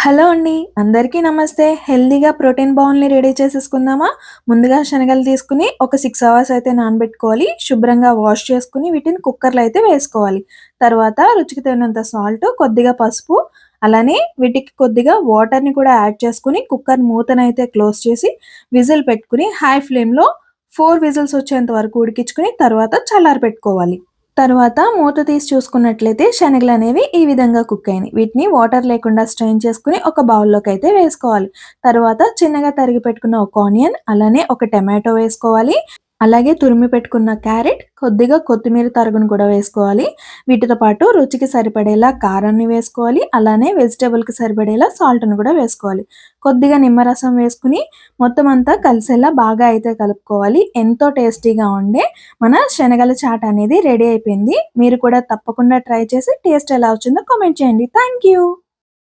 Hello అండి. అందరికీ నమస్తే. హెల్తీగా ప్రోటీన్ బౌల్‌ని రెడీ చేసేసుకుందామా? ముందుగా శనగలు తీసుకొని ఒక 6 అవర్స్ అయితే నానబెట్టుకోవాలి. శుభ్రంగా వాష్ చేసుకొని వీటిని కుక్కర్‌లో అయితే వేసుకోవాలి. తర్వాత రుచికి తగినంత సాల్ట్, కొద్దిగా పసుపు, అలానే వీటికి కొద్దిగా వాటర్‌ని కూడా యాడ్ చేసుకొని కుక్కర్ మూతనైతే క్లోజ్ చేసి విజిల్ పెట్టుకొని హై ఫ్లేమ్‌లో 4 విజిల్స్ వచ్చేంత వరకు ఉడికించుకొని తర్వాత చల్లారబెట్టుకోవాలి. తరువాత మూత తీసి చూసుకున్నట్లయితే శనగలనేవి ఈ విధంగా కుక్ అయినాయి. వీటిని వాటర్ లేకుండా స్ట్రెయిన్ చేసుకొని ఒక బౌల్‌లోకైతే వేసుకోవాలి. తరువాత చిన్నగా తరిగి పెట్టుకున్న ఒక ఆనియన్, అలానే ఒక టమాటో వేసుకోవాలి. అలాగే తురిమి పెట్టుకున్న క్యారెట్, కొద్దిగా కొత్తిమీర తరుగును కూడా వేసుకోవాలి. వీటితో పాటు రుచికి సరిపడేలా కారాన్ని వేసుకోవాలి. అలానే వెజిటబుల్‌కి సరిపడేలా సాల్ట్‌ని కూడా వేసుకోవాలి. కొద్దిగా నిమ్మరసం వేసుకొని మొత్తం అంతా కలిసేలా బాగా అయితే కలుపుకోవాలి. ఎంతో టేస్టీగా ఉండే మన శనగల చాట్ అనేది రెడీ అయిపోయింది. మీరు కూడా తప్పకుండా ట్రై చేసి టేస్ట్ ఎలా వచ్చిందో కామెంట్ చేయండి. Thank you.